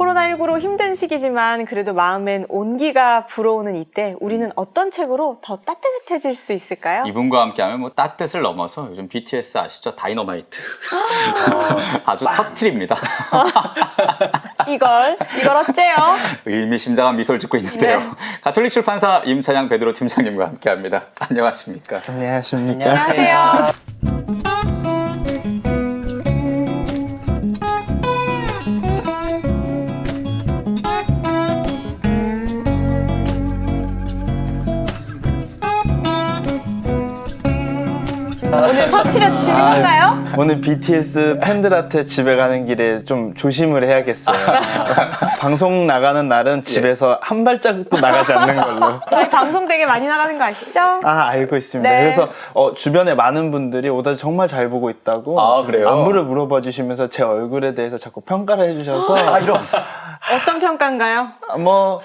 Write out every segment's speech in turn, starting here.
코로나19로 힘든 시기지만 그래도 마음엔 온기가 불어오는 이때 우리는 어떤 책으로 더 따뜻해질 수 있을까요? 이분과 함께하면 뭐 따뜻을 넘어서 요즘 BTS 아시죠? 다이너마이트. 아주 터트립니다. 이걸 어째요? 의미심장한 미소를 짓고 있는데요. 네. 가톨릭 출판사 임찬양 베드로 팀장님과 함께합니다. 안녕하십니까? 안녕하십니까. 안녕하세요. 오늘 터트려 주시는 건가요? 오늘 BTS 팬들한테 집에 가는 길에 좀 조심을 해야겠어요. 방송 나가는 날은 집에서 한 발자국도 나가지 않는 걸로. 저희 방송 되게 많이 나가는 거 아시죠? 아, 알고 있습니다. 네. 그래서 주변에 많은 분들이 오다 정말 잘 보고 있다고 아, 그래요? 안부를 물어봐 주시면서 제 얼굴에 대해서 자꾸 평가를 해주셔서 이런. 어떤 평가인가요? 뭐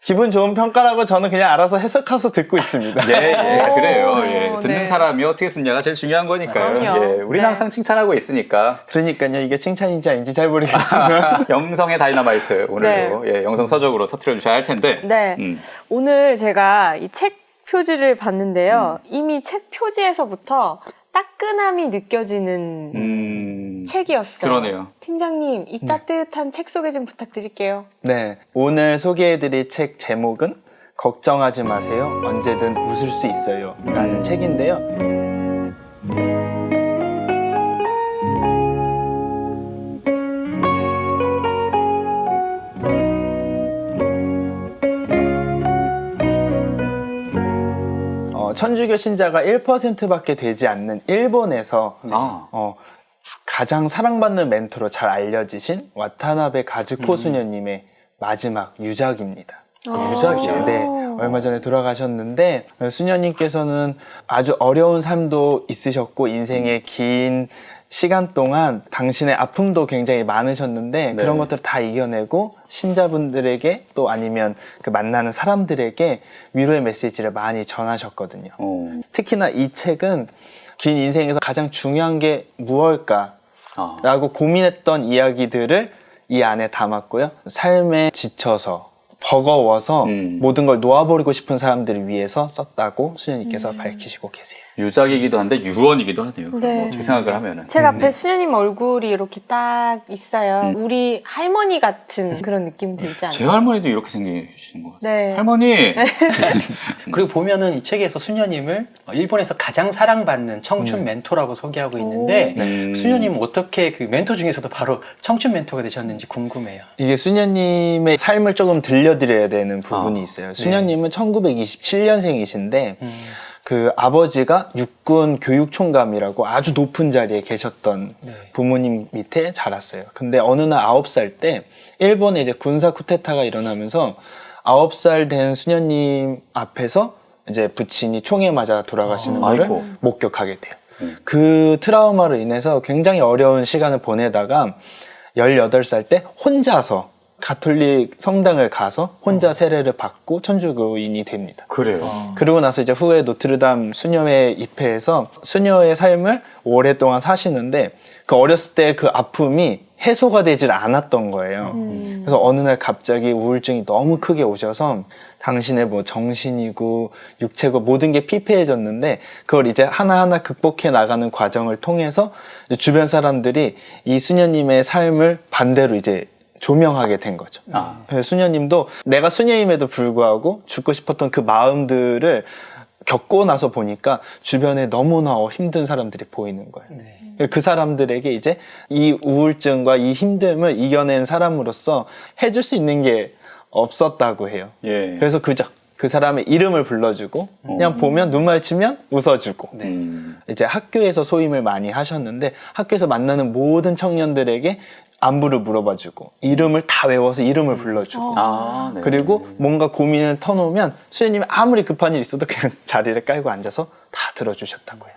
기분 좋은 평가라고 저는 그냥 알아서 해석해서 듣고 있습니다. 예, 그래요. 예. 오, 듣는 네. 사람이 어떻게 듣냐가 제일 중요한 거니까요. 그럼요. 예, 우리는 네. 항상 칭찬하고 있으니까. 그러니까요, 이게 칭찬인지 아닌지 잘 모르겠지만 영성의 다이너마이트 오늘도 예, 영성 서적으로 터트려 주셔야 할 텐데. 네. 오늘 제가 이 책 표지를 봤는데요. 이미 책 표지에서부터 따끈함이 느껴지는 책이었어요. 그러네요. 팀장님, 이 따뜻한 책 소개 좀 부탁드릴게요. 네, 오늘 소개해드릴 책 제목은 걱정하지 마세요. 언제든 웃을 수 있어요. 라는 책인데요. 천주교 신자가 1%밖에 되지 않는 일본에서 가장 사랑받는 멘토로 잘 알려지신 와타나베 가즈코 수녀님의 마지막 유작입니다. 유작이요? 네, 얼마 전에 돌아가셨는데 수녀님께서는 아주 어려운 삶도 있으셨고 인생의 긴 시간 동안 당신의 아픔도 굉장히 많으셨는데 그런 것들을 다 이겨내고 신자분들에게 또 아니면 그 만나는 사람들에게 위로의 메시지를 많이 전하셨거든요. 특히나 이 책은 긴 인생에서 가장 중요한 게 무엇일까 라고 고민했던 이야기들을 이 안에 담았고요. 삶에 지쳐서 버거워서 모든 걸 놓아버리고 싶은 사람들을 위해서 썼다고 수녀님께서 밝히시고 계세요. 유작이기도 한데 유언이기도 하네요. 네. 뭐 어떻게 생각을 하면은. 책 앞에 수녀님 얼굴이 이렇게 딱 있어요. 우리 할머니 같은 그런 느낌 들지 않아요? 제 할머니도 이렇게 생기시는 것 같아요. 네. 할머니! 그리고 보면은 이 책에서 수녀님을 일본에서 가장 사랑받는 청춘 멘토라고 소개하고 있는데 수녀님은 어떻게 그 멘토 중에서도 바로 청춘 멘토가 되셨는지 궁금해요. 이게 수녀님의 삶을 조금 들려드려야 되는 부분이 있어요. 수녀님은 1927년생이신데 그 아버지가 육군 교육총감이라고 아주 높은 자리에 계셨던 부모님 밑에 자랐어요. 근데 어느 날 9살 때 일본에 이제 군사 쿠데타가 일어나면서 9살 된 수녀님 앞에서 이제 부친이 총에 맞아 돌아가시는 거를 목격하게 돼요. 그 트라우마로 인해서 굉장히 어려운 시간을 보내다가 18살 때 혼자서 가톨릭 성당을 가서 혼자 세례를 받고 천주교인이 됩니다. 그래요. 그리고 나서 이제 후에 노트르담 수녀에 입회해서 수녀의 삶을 오랫동안 사시는데 그 어렸을 때 그 아픔이 해소가 되질 않았던 거예요. 그래서 어느 날 갑자기 우울증이 너무 크게 오셔서 당신의 뭐 정신이고 육체고 모든 게 피폐해졌는데 그걸 이제 하나하나 극복해 나가는 과정을 통해서 주변 사람들이 이 수녀님의 삶을 반대로 이제 조명하게 된 거죠. 그래서 수녀님도 내가 수녀임에도 불구하고 죽고 싶었던 그 마음들을 겪고 나서 보니까 주변에 너무나 힘든 사람들이 보이는 거예요. 그 사람들에게 이제 이 우울증과 이 힘듦을 이겨낸 사람으로서 해줄 수 있는 게 없었다고 해요. 그래서 그 사람의 이름을 불러주고 그냥 보면 눈 마주치면 웃어주고 이제 학교에서 소임을 많이 하셨는데 학교에서 만나는 모든 청년들에게 안부를 물어봐주고 이름을 다 외워서 이름을 불러주고 그리고 뭔가 고민을 터놓으면 수녀님이 아무리 급한 일 있어도 그냥 자리를 깔고 앉아서 다 들어주셨다고 해요.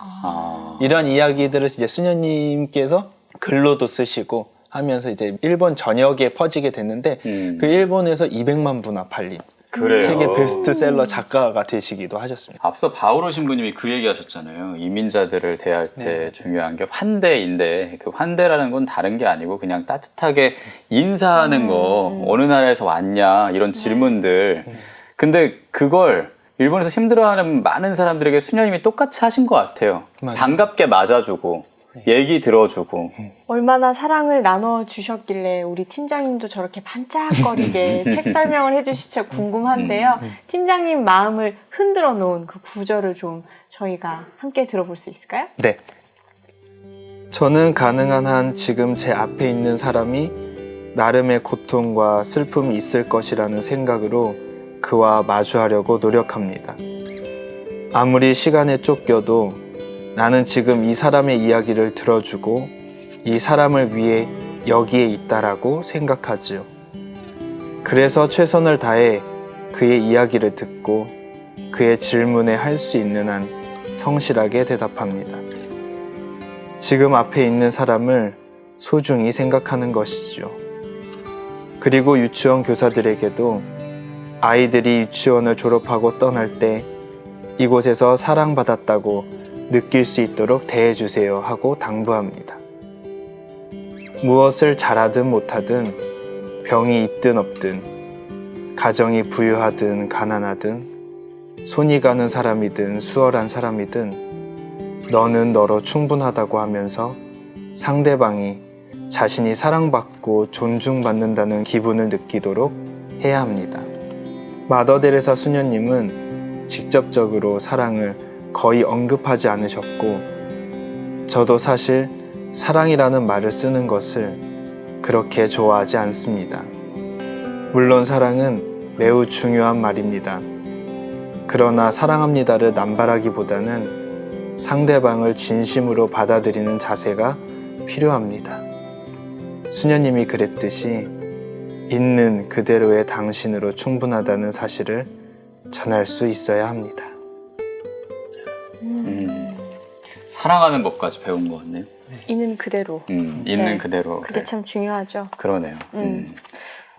이런 이야기들을 이제 수녀님께서 글로도 쓰시고 하면서 이제 일본 전역에 퍼지게 됐는데 그 일본에서 200만 부나 팔린 그래요. 책의 베스트셀러 작가가 되시기도 하셨습니다. 앞서 바오로 신부님이 그 얘기하셨잖아요. 이민자들을 대할 때 네. 중요한 게 환대인데 그 환대라는 건 다른 게 아니고 그냥 따뜻하게 인사하는 거 어느 나라에서 왔냐 이런 질문들. 근데 그걸 일본에서 힘들어하는 많은 사람들에게 수녀님이 똑같이 하신 것 같아요. 맞아요. 반갑게 맞아주고 얘기 들어주고 얼마나 사랑을 나눠주셨길래 우리 팀장님도 저렇게 반짝거리게 책 설명을 해주실지 궁금한데요. 팀장님 마음을 흔들어 놓은 그 구절을 좀 저희가 함께 들어볼 수 있을까요? 네. 저는 가능한 한 지금 제 앞에 있는 사람이 나름의 고통과 슬픔이 있을 것이라는 생각으로 그와 마주하려고 노력합니다. 아무리 시간에 쫓겨도 나는 지금 이 사람의 이야기를 들어주고 이 사람을 위해 여기에 있다라고 생각하지요. 그래서 최선을 다해 그의 이야기를 듣고 그의 질문에 할 수 있는 한 성실하게 대답합니다. 지금 앞에 있는 사람을 소중히 생각하는 것이지요. 그리고 유치원 교사들에게도 아이들이 유치원을 졸업하고 떠날 때 이곳에서 사랑받았다고 느낄 수 있도록 대해주세요 하고 당부합니다. 무엇을 잘하든 못하든 병이 있든 없든 가정이 부유하든 가난하든 손이 가는 사람이든 수월한 사람이든 너는 너로 충분하다고 하면서 상대방이 자신이 사랑받고 존중받는다는 기분을 느끼도록 해야 합니다. 마더 데레사 수녀님은 직접적으로 사랑을 거의 언급하지 않으셨고 저도 사실 사랑이라는 말을 쓰는 것을 그렇게 좋아하지 않습니다. 물론 사랑은 매우 중요한 말입니다. 그러나 사랑합니다를 남발하기보다는 상대방을 진심으로 받아들이는 자세가 필요합니다. 수녀님이 그랬듯이 있는 그대로의 당신으로 충분하다는 사실을 전할 수 있어야 합니다. 사랑하는 법까지 배운 것 같네요. 있는 그대로. 있는 네. 그대로. 그게 참 중요하죠. 그러네요.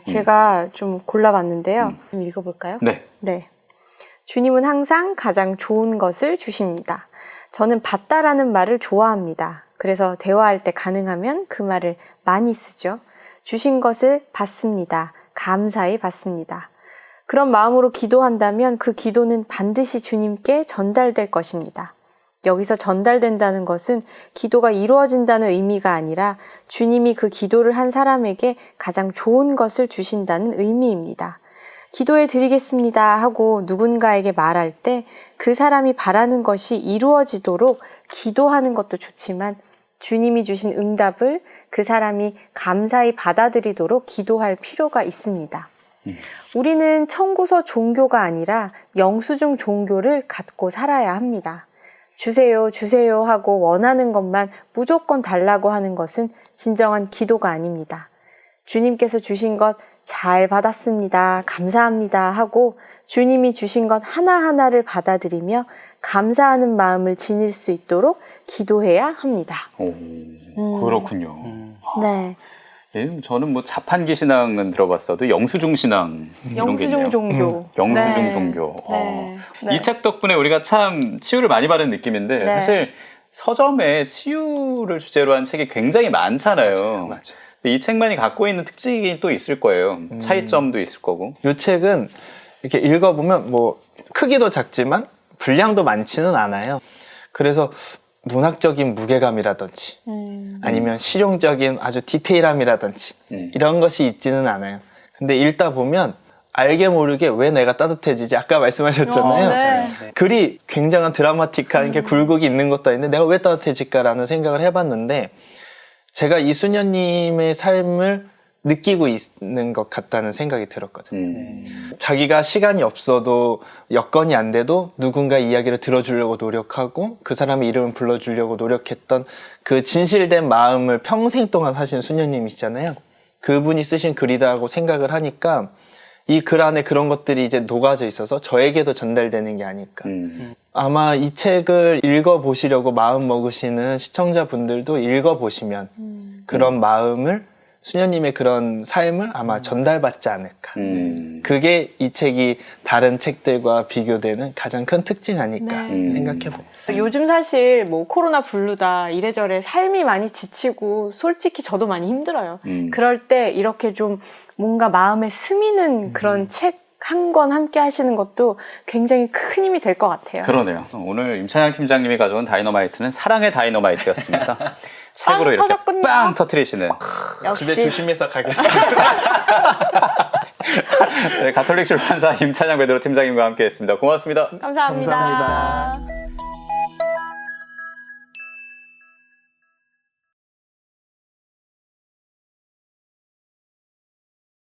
제가 좀 골라봤는데요. 좀 읽어볼까요? 네. 네. 주님은 항상 가장 좋은 것을 주십니다. 저는 받다라는 말을 좋아합니다. 그래서 대화할 때 가능하면 그 말을 많이 쓰죠. 주신 것을 받습니다. 감사히 받습니다. 그런 마음으로 기도한다면 그 기도는 반드시 주님께 전달될 것입니다. 여기서 전달된다는 것은 기도가 이루어진다는 의미가 아니라 주님이 그 기도를 한 사람에게 가장 좋은 것을 주신다는 의미입니다. 기도해 드리겠습니다 하고 누군가에게 말할 때 그 사람이 바라는 것이 이루어지도록 기도하는 것도 좋지만 주님이 주신 응답을 그 사람이 감사히 받아들이도록 기도할 필요가 있습니다. 우리는 청구서 종교가 아니라 영수증 종교를 갖고 살아야 합니다. 주세요, 주세요 하고 원하는 것만 무조건 달라고 하는 것은 진정한 기도가 아닙니다. 주님께서 주신 것 잘 받았습니다. 감사합니다 하고 주님이 주신 것 하나하나를 받아들이며 감사하는 마음을 지닐 수 있도록 기도해야 합니다. 오, 그렇군요. 네. 예, 저는 뭐 자판기 신앙은 들어봤어도 영수증 신앙 이런 게 영수증 있네요. 종교. 영수증 네. 종교. 네. 네. 이 책 덕분에 우리가 참 치유를 많이 받은 느낌인데 네. 사실 서점에 치유를 주제로 한 책이 굉장히 많잖아요. 맞아요. 근데 이 책만이 갖고 있는 특징이 또 있을 거예요. 차이점도 있을 거고. 이 책은 이렇게 읽어보면 뭐 크기도 작지만 분량도 많지는 않아요. 그래서 문학적인 무게감이라든지 아니면 실용적인 아주 디테일함이라든지 이런 것이 있지는 않아요. 근데 읽다 보면 알게 모르게 왜 내가 따뜻해지지? 아까 말씀하셨잖아요. 네. 글이 굉장한 드라마틱한 게 굴곡이 있는 것도 아닌데 내가 왜 따뜻해질까라는 생각을 해봤는데 제가 이 수녀님의 삶을 느끼고 있는 것 같다는 생각이 들었거든요. 자기가 시간이 없어도 여건이 안 돼도 누군가 이야기를 들어주려고 노력하고 그 사람의 이름을 불러주려고 노력했던 그 진실된 마음을 평생 동안 사신 수녀님이시잖아요. 그분이 쓰신 글이다고 생각을 하니까 이 글 안에 그런 것들이 이제 녹아져 있어서 저에게도 전달되는 게 아닐까. 아마 이 책을 읽어보시려고 마음 먹으시는 시청자분들도 읽어보시면 그런 마음을 수녀님의 그런 삶을 아마 전달받지 않을까. 그게 이 책이 다른 책들과 비교되는 가장 큰 특징 아닐까 네. 생각해봅니다. 요즘 사실 뭐 코로나 블루다 이래저래 삶이 많이 지치고 솔직히 저도 많이 힘들어요. 그럴 때 이렇게 좀 뭔가 마음에 스미는 그런 책 한 권 함께 하시는 것도 굉장히 큰 힘이 될 것 같아요. 그러네요. 오늘 임찬양 팀장님이 가져온 다이너마이트는 사랑의 다이너마이트였습니다. 책으로 이렇게 터졌군요. 빵 터트리시는. 집에 역시 조심해서 가겠습니다. 네, 가톨릭 출판사 임찬양 베드로 팀장님과 함께했습니다. 고맙습니다. 감사합니다.